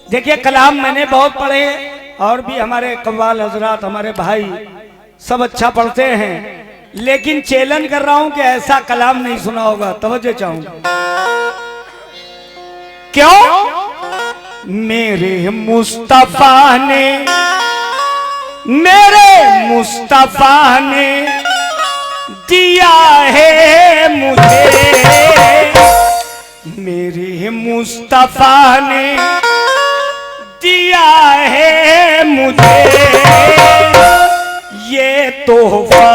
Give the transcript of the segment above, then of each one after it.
देखिए कलाम मैंने बहुत पढ़े और भी हमारे कव्वाल हजरात हमारे भाई सब अच्छा पढ़ते हैं, लेकिन चैलेंज कर रहा हूं कि ऐसा कलाम नहीं सुना होगा। तवज्जो चाहूंगा। क्यों? मेरे मुस्तफा ने दिया है मुझे, मेरे मुस्तफा ने दिया है मुझे ये तोहफा।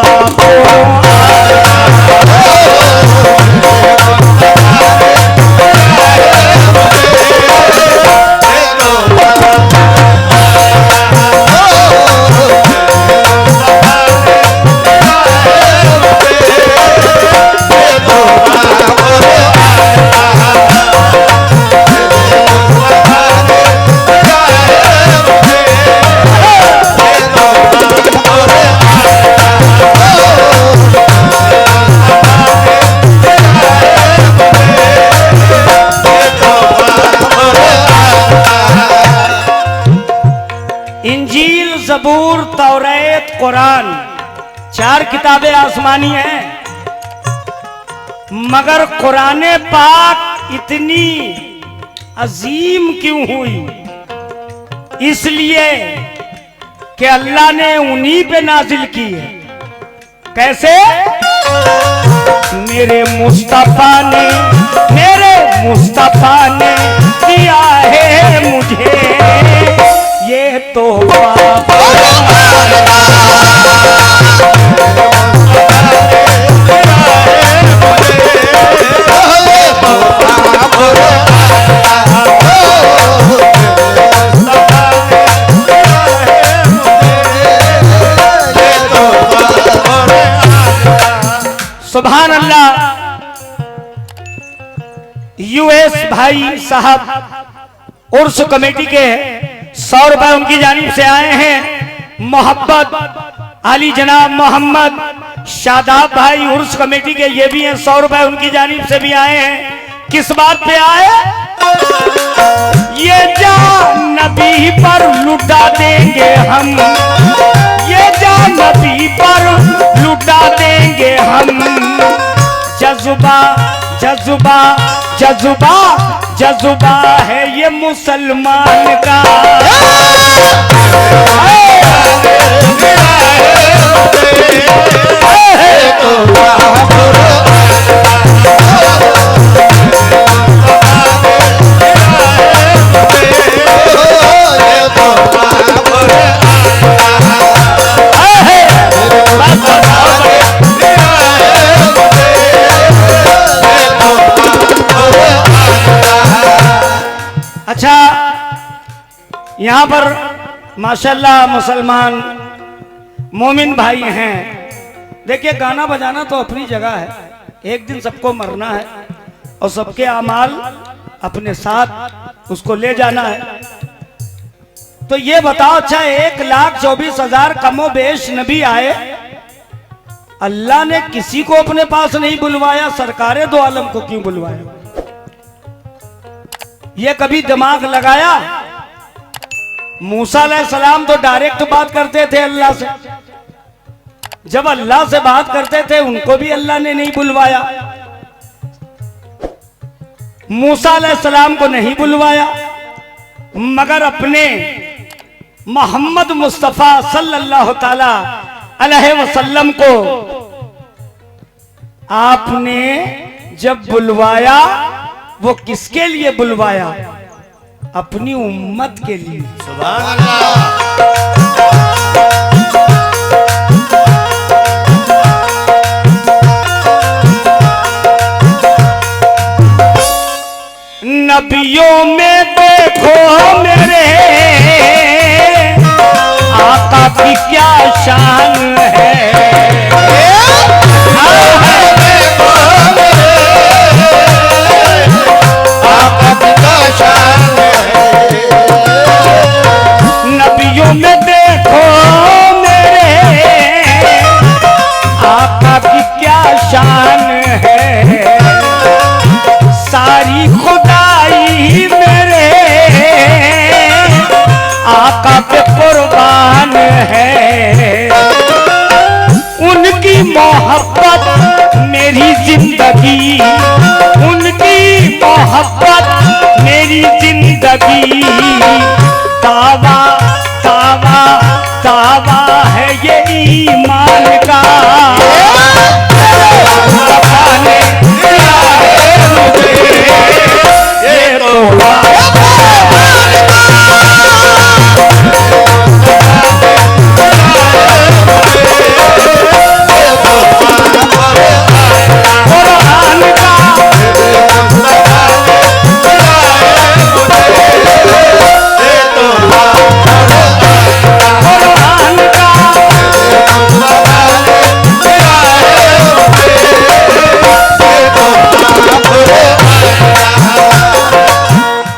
इंजील, ज़बूर, तौरात, कुरान 4 किताबें आसमानी हैं, मगर कुरान पाक इतनी अजीम क्यों हुई? इसलिए कि अल्लाह ने उन्हीं पे नाजिल की है। कैसे? मेरे मुस्तफा ने दिया है मुझे ये तोहफा। सुभान अल्लाह। यूएस भाई साहब उर्स कमेटी के 100 रुपए उनकी जानिब से आए हैं। मोहब्बत अली जनाब मोहम्मद शादाब भाई उर्स कमेटी के ये भी हैं, 100 रुपए उनकी जानिब से भी आए हैं। किस बात पे आए? ये जान नबी पर लुटा देंगे हम, ये जान नबी पर लुटा देंगे हम। जज्बा जज्बा जज्बा जज्बा है ये मुसलमान का। अच्छा, यहाँ पर माशाल्लाह मुसलमान मोमिन भाई हैं। देखिए गाना बजाना तो अपनी जगह है, एक दिन सबको मरना है और सबके अमाल अपने साथ उसको ले जाना है। तो ये बताओ, अच्छा 1,24,000 कमोबेश नबी आए, अल्लाह ने किसी को अपने पास नहीं बुलवाया, सरकारे दो आलम को क्यों बुलवाया? ये कभी दिमाग लगाया? मूसा अलैहिस्सलाम तो डायरेक्ट बात करते थे अल्लाह से, जब अल्लाह से बात करते थे उनको भी अल्लाह ने नहीं बुलवाया। मूसा अलैहिस्सलाम को नहीं बुलवाया, मगर अपने मोहम्मद मुस्तफा सल्लल्लाहु ताला अलैहि वसल्लम को आपने जब बुलवाया, वो किसके लिए बुलवाया? अपनी उम्मत के लिए। सुभान अल्लाह। नबियों में देखो मेरे आका की क्या शान है। नबियों में देखो मेरे आका की क्या शान है। सारी खुदाई मेरे आका पे कुर्बान है। उनकी मोहब्बत मेरी जिंदगी, उनकी मोहब्बत मेरी जिंदगी। दावा दावा दावा है ये ईमान का। ये तो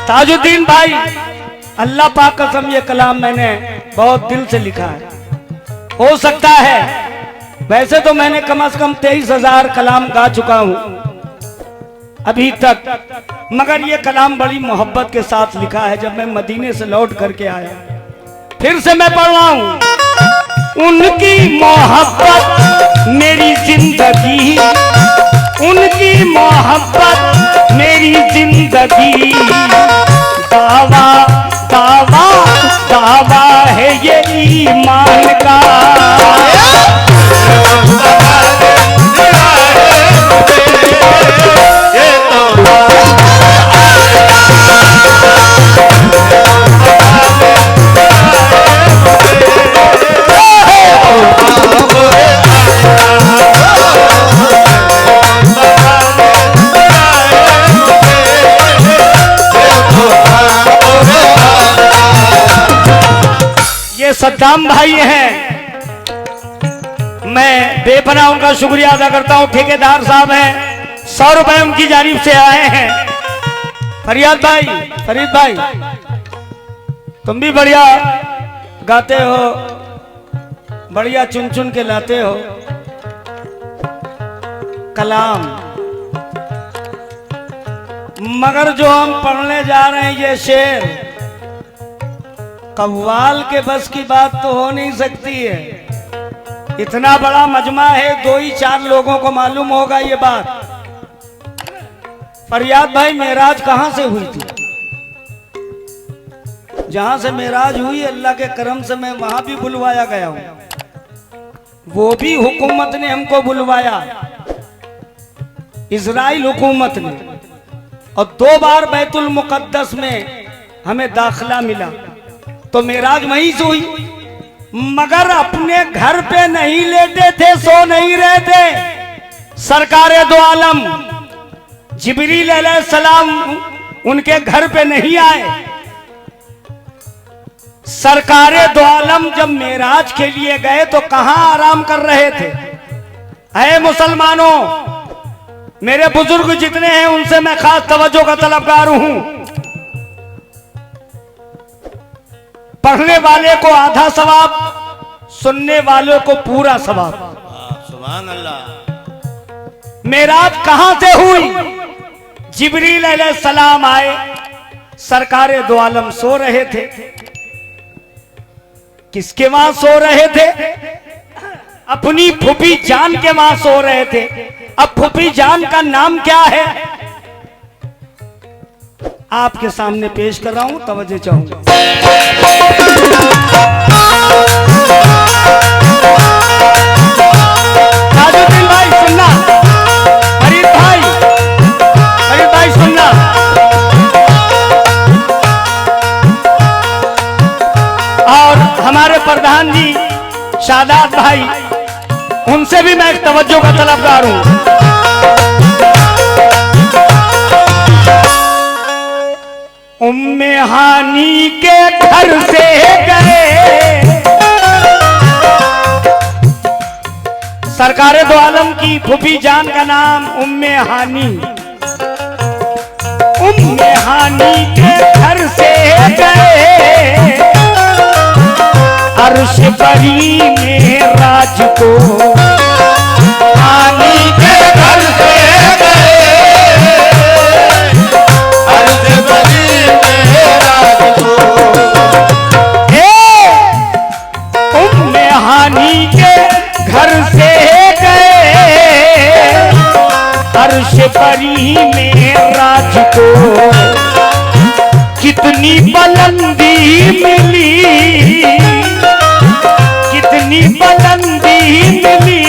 ताजुद्दीन भाई, अल्लाह पाक कसम ये कलाम मैंने बहुत दिल से लिखा है। हो सकता है वैसे तो मैंने कम से कम 23,000 कलाम गा चुका हूं अभी तक, मगर ये कलाम बड़ी मोहब्बत के साथ लिखा है। जब मैं मदीने से लौट करके आया फिर से मैं पढ़ रहा हूं। उनकी मोहब्बत मेरी जिंदगी, उनकी मोहब्बत मेरी जिंदगी। दावा दावा दावा है ये ईमान का। सद्दाम भाई हैं, मैं बेपनाह उनका शुक्रिया अदा करता हूं। ठेकेदार साहब हैं, 100 रुपए उनकी जानिब से आए हैं। फरीद भाई तुम भी बढ़िया गाते हो, बढ़िया चुन चुन के लाते हो कलाम, मगर जो हम पढ़ने जा रहे हैं ये शेर कव्वाल के बस की बात तो हो नहीं सकती है। इतना बड़ा मजमा है, 2 ही 4 लोगों को मालूम होगा ये बात। फरियाद भाई, मेराज कहां से हुई थी? जहां से मेराज हुई अल्लाह के करम से मैं वहां भी बुलवाया गया हूं। वो भी हुकूमत ने हमको बुलवाया, इजराइल हुकूमत ने, और 2 बार बैतुल मुकद्दस में हमें दाखिला मिला। तो मेराज वहीं से हुई, मगर अपने घर पे नहीं लेटे थे, सो नहीं रहे थे। सरकारे दो आलम जिब्रील अलैहिस्सलाम उनके घर पे नहीं आए। सरकारे दो आलम जब मेराज के लिए गए तो कहां आराम कर रहे थे? ऐ मुसलमानों, मेरे बुजुर्ग जितने हैं उनसे मैं खास तवज्जो का तलबगार हूं। पढ़ने वाले को आधा सवाब, सुनने वालों को पूरा सवाब। सुभान अल्लाह। मेराज कहां से हुई? जिब्रील अलैहिस्सलाम आए, सरकारे दो आलम सो रहे थे। किसके वहां सो रहे थे? अपनी फूफी जान के वहां सो रहे थे। अब फूफी जान का नाम क्या है आपके सामने पेश कर रहा हूं, तवज्जो चाहूंगा। ताजुद्दीन भाई सुनना, फरीद भाई सुनना। और हमारे प्रधान जी शादात भाई, उनसे भी मैं एक तवज्जो का तलबगार हूं। उम्मे हानी के घर से गए, सरकारे दो आलम की फूफी जान का नाम उम्मे हानी। उम्मे हानी के घर से गए, अर्श बरी में राज को। हानी के घर से गए, अर्श बरी में राज को। बरी में राज को कितनी बुलंदी मिली, कितनी बुलंदी मिली,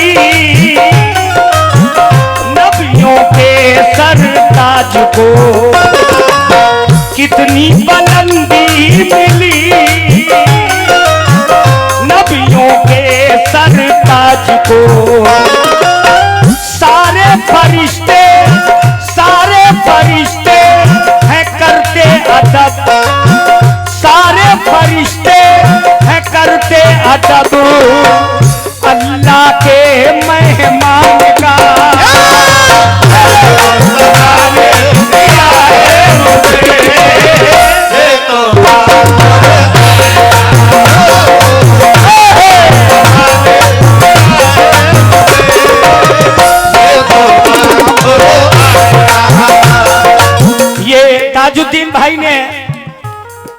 नबियों के सरताज को कितनी बुलंदी मिली, नबियों के सरताज को। सारे फरिश्ते हैं करते अदब, सारे फरिश्ते हैं करते अदब, अल्लाह के मेहमान का ताजुद्दीन भाई ने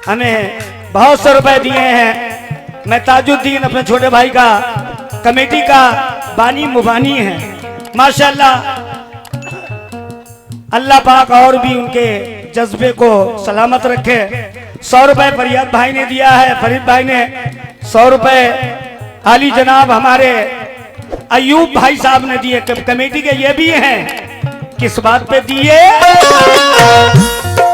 हमें बहुत से रुपए दिए हैं। मैं ताजुद्दीन अपने छोटे भाई का कमेटी का बानी मुबानी है माशाल्लाह। अल्लाह पाक और भी उनके जज्बे को सलामत रखे। 100 रुपए फरियाद भाई ने दिया है, फरीद भाई ने 100 रुपए आली जनाब हमारे अयूब भाई साहब ने दिए। कमेटी के ये भी हैं, किस बात पे दिए?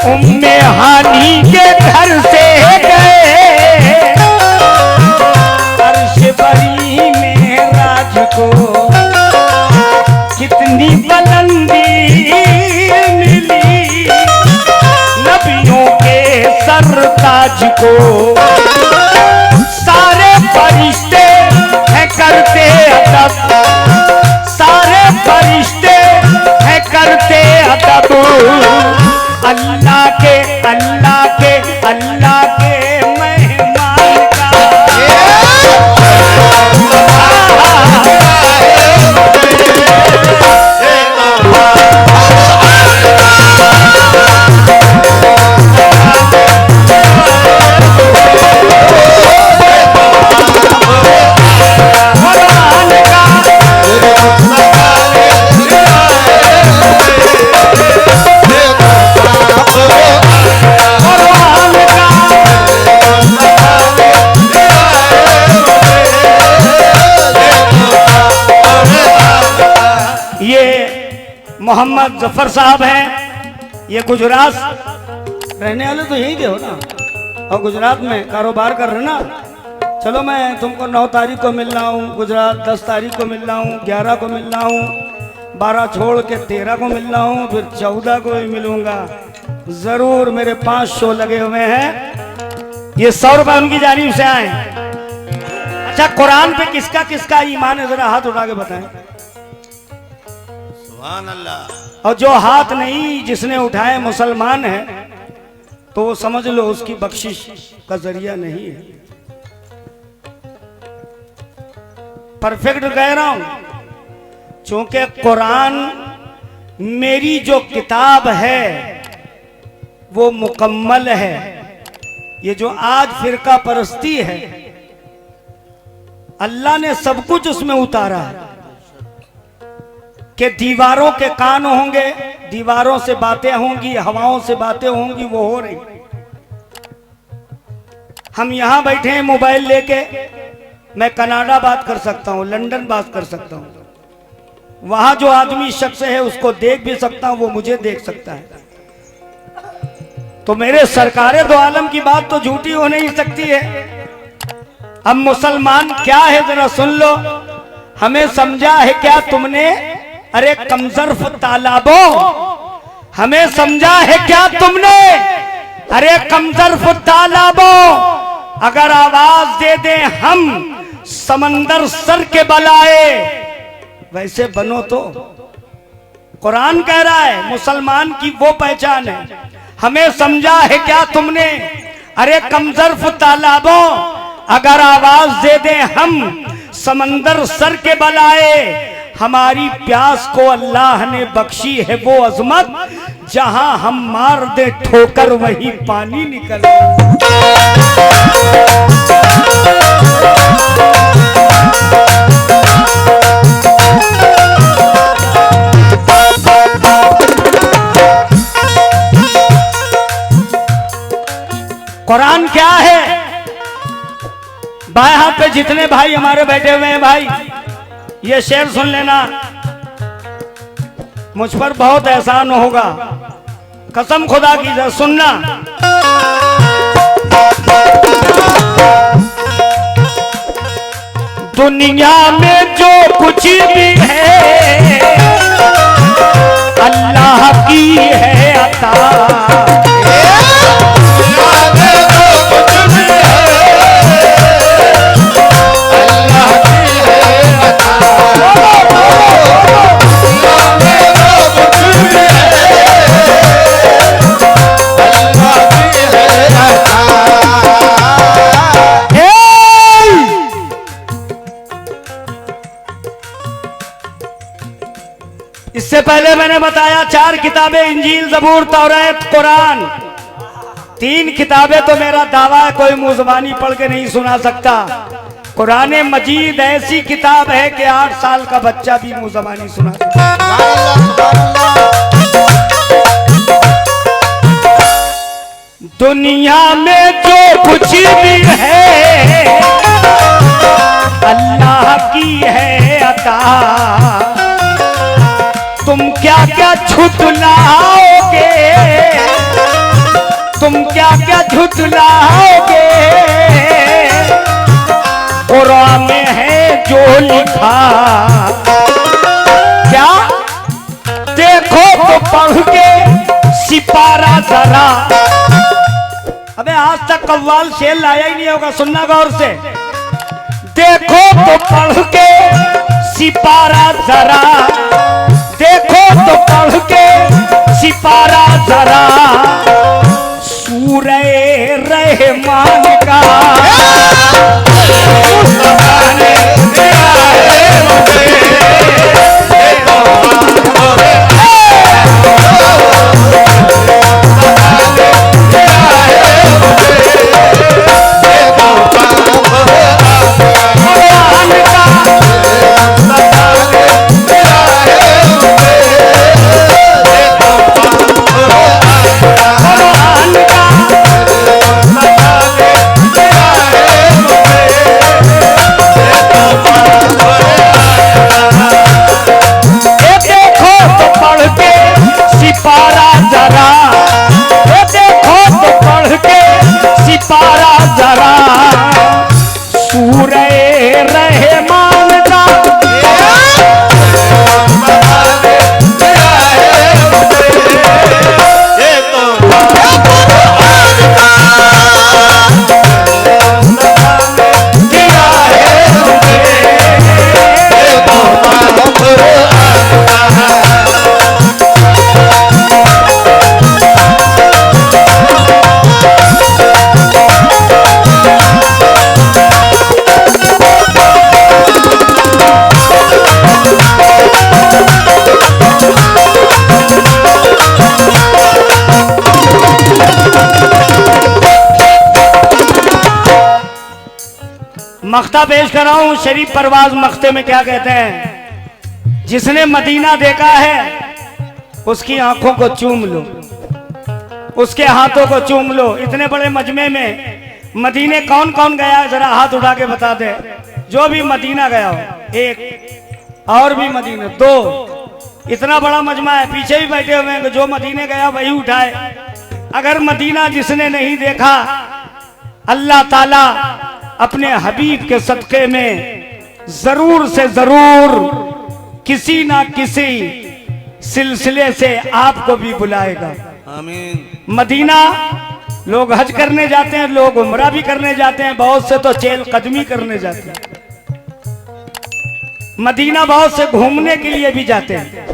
उम्मे हानी के घर से गए अर्श बरी में राज को कितनी बुलंदी मिली, नबियों के सरताज को। सारे फरिश्ते हैं करते अदब, सारे फरिश्ते हैं करते अदब, अल्लाह के अल्लाह के अल्लाह के मेहमान का। मोहम्मद जफर साहब हैं, ये गुजरात रहने वाले तो यही के हो ना, और गुजरात में कारोबार कर रहे ना। चलो मैं तुमको 9 तारीख को मिल रहा हूँ गुजरात, 10 तारीख को मिल रहा हूँ, 11 को मिल रहा हूँ, 12 छोड़ के 13 को मिल रहा हूँ, फिर 14 को भी मिलूंगा जरूर। मेरे 5 शो लगे हुए हैं, ये 100 रुपए उनकी जानिब से आए। अच्छा, कुरान पे किसका किसका ईमान है, जरा हाथ उठा के बताएं। सुभान अल्लाह। और जो हाथ नहीं जिसने उठाए मुसलमान है तो वो समझ लो उसकी बख्शिश का जरिया नहीं है। परफेक्ट कह रहा हूं, चूंकि कुरान मेरी जो किताब है वो मुकम्मल है। ये जो आज फिरका परस्ती है, अल्लाह ने सब कुछ उसमें उतारा है कि दीवारों के कान होंगे, दीवारों से बातें होंगी, हवाओं से बातें होंगी, वो हो रही। हम यहां बैठे हैं मोबाइल लेके, मैं कनाडा बात कर सकता हूं, लंदन बात कर सकता हूं, वहां जो आदमी शख्स है उसको देख भी सकता हूं, वो मुझे देख सकता है। तो मेरे सरकारे दो आलम की बात तो झूठी हो नहीं सकती है। अब मुसलमान क्या है जरा सुन लो, हमें समझा है क्या तुमने? अरे कमजर्फ तालाबो, हमें समझा है क्या तुमने? अरे कमजर्फ तालाबो, अगर आवाज दे दे हम समंदर सर के बलाए वैसे बनो तो। कुरान कह रहा है मुसलमान की वो पहचान है। हमें समझा है क्या तुमने? अरे कमजर्फ तालाबो, अगर आवाज दे दे हम समंदर सर के बलाए। हमारी प्यास को अल्लाह ने बख्शी है वो अजमत, जहां हम मार दे ठोकर वही पानी निकल। कुरान क्या है? बाएं हाथ पे जितने भाई हमारे बैठे हुए हैं भाई, ये शेर सुन लेना, मुझ पर बहुत एहसान होगा, कसम खुदा की, जरा सुनना। दुनिया में जो कुछ भी है अल्लाह की है अता। इससे पहले मैंने बताया 4 किताबें, इंजील, ज़बूर, तौरात, कुरान। 3 किताबें तो मेरा दावा है कोई मुंह ज़बानी पढ़ के नहीं सुना सकता। कुरान मजीद ऐसी किताब है कि 8 साल का बच्चा भी मुंह ज़बानी सुना सकता। दुनिया में जो कुछ भी है अल्लाह की है अता। तुम क्या क्या झुठलाओगे, तुम क्या क्या झुठलाओगे, कुरान में है जो लिखा। क्या देखो तो पढ़ के सिपारा जरा। अबे आज तक कव्वाल शेर लाया ही नहीं होगा, सुनना गौर से। देखो तो पढ़ के सिपारा जरा, देखो तो पढ़ के सिपारा जरा, सूरह रहमान का मख्ता पेश कर रहा हूं। शरीफ परवाज मख्ते में क्या कहते हैं? जिसने मदीना देखा है उसकी आंखों को चूम लो, उसके हाथों को चूम लो। इतने बड़े मजमे में मदीने कौन कौन गया जरा हाथ उठा के बता दे। जो भी मदीना गया हो, एक और भी मदीना, 2, इतना बड़ा मजमा है। पीछे भी बैठे हुए हैं, जो मदीने गया वही उठाए। अगर मदीना जिसने नहीं देखा, अल्लाह ताला अपने हबीब के सदक़े में जरूर से जरूर किसी ना किसी सिलसिले से आपको भी बुलाएगा। आमीन। मदीना लोग हज करने जाते हैं, लोग उम्रा भी करने जाते हैं, बहुत से तो चेल कदमी करने जाते हैं। मदीना बहुत से घूमने के लिए भी जाते हैं,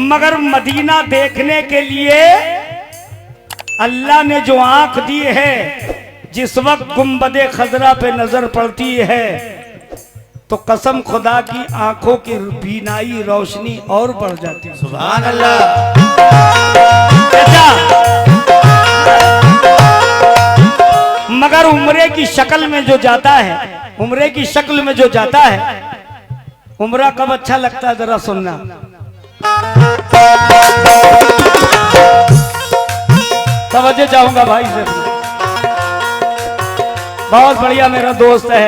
मगर मदीना देखने के लिए अल्लाह ने जो आंख दी है, जिस वक्त गुंबदे खजरा पे नजर पड़ती है तो कसम खुदा की आंखों की बीनाई रोशनी और बढ़ जाती है। सुभान अल्लाह। मगर उम्रे की शक्ल में जो जाता है, उम्रे की शक्ल में जो जाता है, उम्रा कब अच्छा लगता है जरा सुनना। तवज्जो चाहूंगा भाई से। बहुत बढ़िया मेरा दोस्त है।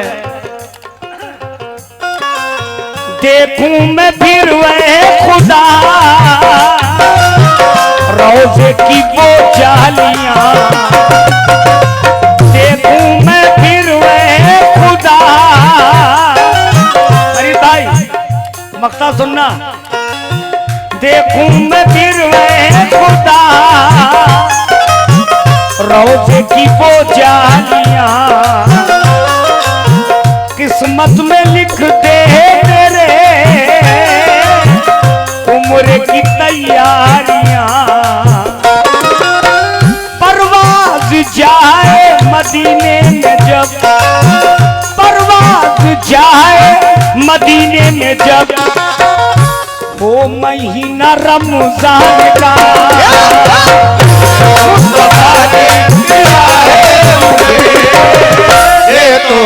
देखूं मैं फिर वह खुदा रोजे की वो जालियां, देखूं मैं फिर वह खुदा। अरे भाई मक्ता सुनना। देखूं मैं फिर वह खुदा रोजे की वो जालियां, किस्मत में लिख दे मेरे उम्र की तैयारियां। परवाज जाए मदीने में जब, परवाज जाए मदीने में जब, वो महीना रमजान का मुस्तफा ने दिया है मुझे, ये तो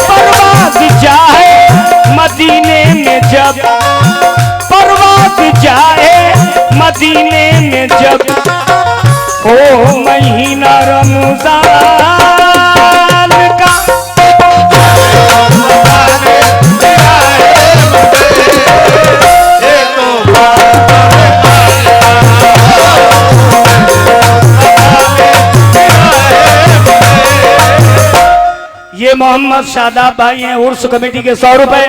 परवाज जाए मदीने में जब, परवाज जाए मदीने में जब, ओ महीना रमजान का ये मोहम्मद शादाब भाई हैं, उर्स कमेटी के 100 रुपए।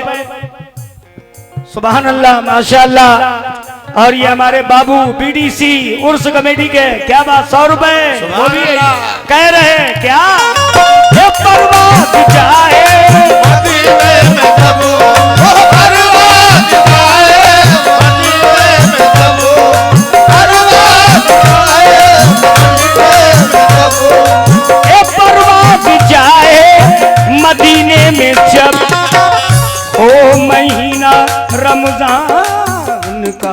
सुभान अल्लाह माशाअल्लाह। और ये हमारे बाबू बीडीसी उर्स कमेटी के, क्या बात, 100 रुपए वो भी कह रहे हैं क्या। ये परवाज जाए मदीने में जब, परवाज जाए मदीने में जब, परवाज जाए मदीने में जब, ये परवाज जाए मदीने में जब, ओ महीना रमजान का।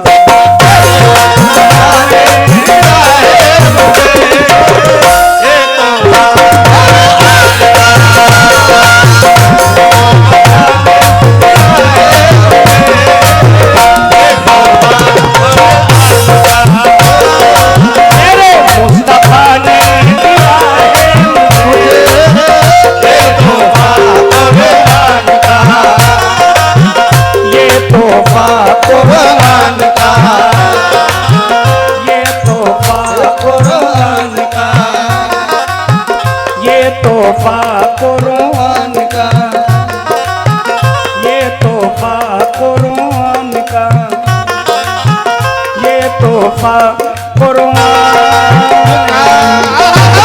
तोहफा कुर्बान का